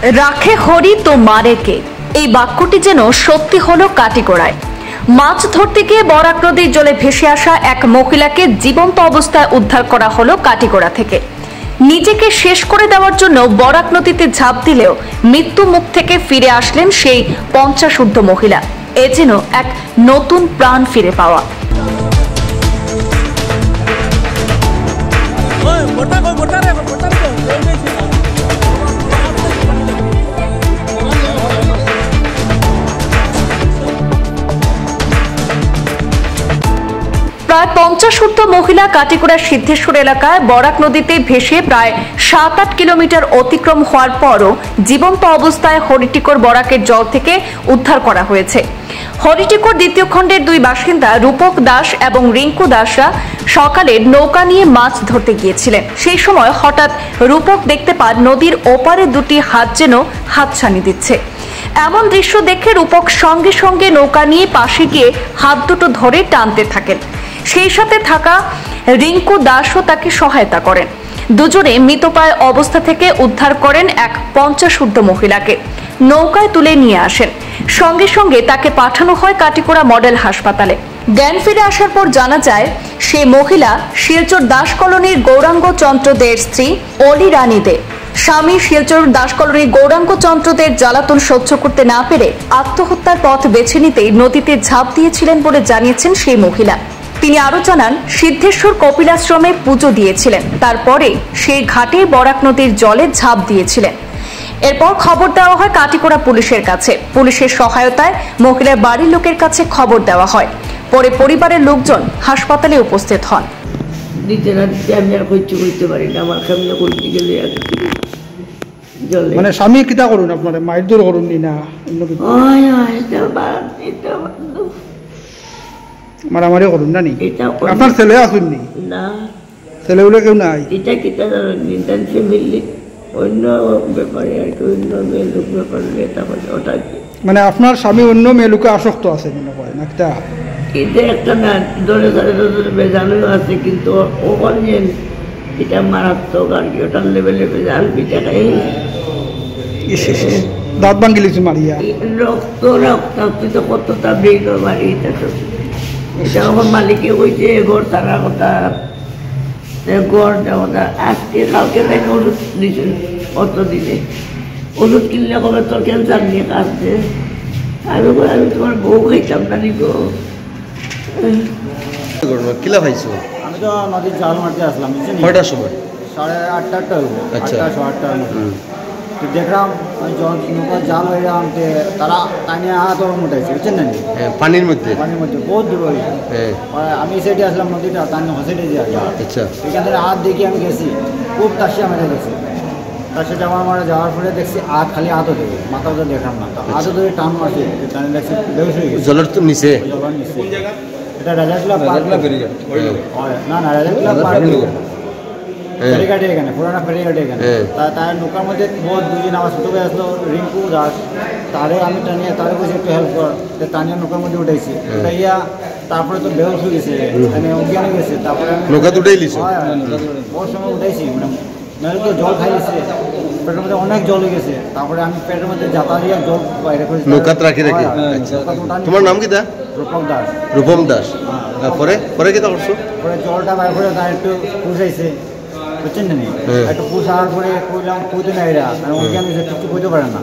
রাখে হরি তো মারে কে, এই বাক্যটি যেন সত্যি হলো কাটিগড়ায়। মাছ ধরতে গিয়ে বরাক নদীর জলে ভেসে আসা এক মহিলাকে জীবন্ত অবস্থায় উদ্ধার করা হলো কাটিগড়া থেকে। নিজেকে শেষ করে দেওয়ার জন্য বরাক নদীতে ঝাঁপ দিলেও মৃত্যু মুখ থেকে ফিরে আসলেন সেই 50 ঊর্ধ্ব মহিলা। এ যেন এক নতুন প্রাণ ফিরে পাওয়া। প্রায় 50 ঊর্ধ্ব মহিলা কাটিগড়ার সিদ্ধেশ্বর এলাকায় বরাক নদীতে ভেসে প্রায় 7-8 কিলোমিটার অতিক্রম হওয়ার পরও জীবন্ত অবস্থায় হরিটিকর বরাকের জল থেকে উদ্ধার করা হয়েছে। হরিটিকর দ্বিতীয় খণ্ডের 2 বাসিন্দা রূপক দাস এবং রিঙ্কু দাসরা সকালে নৌকা নিয়ে মাছ ধরতে গিয়েছিলেন। সেই সময় হঠাৎ রূপক দেখতে পান নদীর ওপারে দুটি হাত যেন হাতছানি দিচ্ছে। এমন দৃশ্য দেখে রূপক সঙ্গে সঙ্গে নৌকা নিয়ে পাশে গিয়ে হাত দুটো ধরে টানতে থাকেন। সেই সাথে থাকা রিঙ্কু দাসও তাকে সহায়তা করেন। দুজনে মৃতপ্রায় অবস্থা থেকে উদ্ধার করেন এক 50 ঊর্ধ্ব মহিলাকে, নৌকায় তুলে নিয়ে আসেন। সঙ্গে সঙ্গে তাকে পাঠানো হয় কাটিগড়া মডেল হাসপাতালে। জ্ঞান ফিরে আসার পর জানা যায় সে মহিলা শিলচর দাস কলোনির গৌরাঙ্গ চন্দ্র দের স্ত্রী অলি রানী দে। স্বামী শিলচর দাস কলোনির গৌরাঙ্গ চন্দ্র দের জ্বালাতন সহ্য করতে না পেরে আত্মহত্যার পথ বেছে নিতেই নদীতে ঝাঁপ দিয়েছিলেন বলে জানিয়েছেন সেই মহিলা। তিনি আরো জানান, সিদ্ধেশ্বর কপিলাশ্রমে পুজো দিয়েছিলেন, তারপরে সেই ঘাটে বরাক নদীর জলে ঝাঁপ দিয়েছিলেন। এরপর খবর দেওয়া হয় কাটিগড়া পুলিশের কাছে। পুলিশের সহায়তায় মহিলার বাড়ির লোকের কাছে খবর দেওয়া হয়। পরে পরিবারের লোকজন হাসপাতালে উপস্থিত হন। আমি আর সহ্য করতে পারি না, আমার কামনা করতে গেলে মানে স্বামী কিতা করুন আপনার মায়ের দূর করুন না মারামারি করুন না নি? আপনার ছেলে আসুন নি? না, ছেলেগুলো কেউ নাই? এটা কিতা জানেন ফ্যামিলি অন্য ব্যাপারে আর কি, অন্য মেয়ে লোক ব্যাপারে ওটা মানে আপনার স্বামী অন্য মেয়ে লোকে আসক্ত আছে মনে করে না? কিতা এটা একটা না ধরে ধরে বেজানো আছে, কিন্তু ওখানে এটা মারাত্মক আর কি, ওটার লেভেলে বেজাল পিঠাটাই দাঁত ভাঙ্গি লিচু মারিয়া রক্ত রক্তাক্ত কতটা বেগ মারি। এটা আমার মালিকে কইছে ঘর তারা কথা, ঘর দেওয়া আজকে কালকে তাই ওষুধ দিয়েছেন, অত দিনে ওষুধ কিনলে কবে তোর ক্যান্সার নিয়ে কাঁদছে। আমি তোমার বউ খাইতাম না নিব। কিলা ভাইছো? আমি তো নদীর জাল মারতে আসলাম, কয়টার সময়? 8:30 হইব। আচ্ছা, 8:30 তো দেখলাম জল নৌকা জাল হয়ে গেলাম, তারা টানিয়ে হাত মোটাইছে, বুঝছেন না? পানির মধ্যে বহুত দূর হয়ে আমি সাইডে আসলাম, নদীটা টানি সাইডে দিয়ে আসলাম। আচ্ছা, এখান থেকে হাত দেখি আমি গেছি, খুব তাসিয়া মেরে গেছি। তার সাথে আমার মারা যাওয়ার পরে দেখছি হাত খালি হাতও দেবে, মাথাও তো দেখলাম না, হাতও ধরে টান মারছে, টানে দেখছি বেউস হয়ে গেছে জলের তো নিচে। জলের নিচে এটা রাজাক্লাব পার্ক না, না রাজাক্লাব পার্ক ফেরিঘাটে, এখানে পুরানা ফেরিঘাটে এখানে। তার নৌকার মধ্যে বহুত দুজন আমার ছোটো ভাই আসলো রিঙ্কু দাস, তারে আমি টানিয়ে তারে বসে একটু হেল্প কর, টানিয়ে নৌকার মধ্যে উঠেছি। উঠাইয়া তারপরে তো বেহস হয়ে গেছে, মানে অজ্ঞান হয়ে গেছে। তারপরে নৌকা উঠেই লিছ? বহুত সময় উঠেছি, মানে মেরে তো জল খাইয়েছে, পেটের মধ্যে অনেক জল হয়ে গেছে। তারপরে আমি পেটের মধ্যে যাতা দিয়ে জল বাইরে করেছি নৌকাত রাখি রাখি। তোমার নাম কি দা? রূপম দাস। রূপম দাস। পরে পরে কি করছো? পরে জলটা বাইরে করে তার একটু পুষাইছে, বুঝছেন না? একটু পুষ আনার পরে কইলাম কুইতে না, এরা অজ্ঞান হয়েছে, কিছু কইতে পারে না।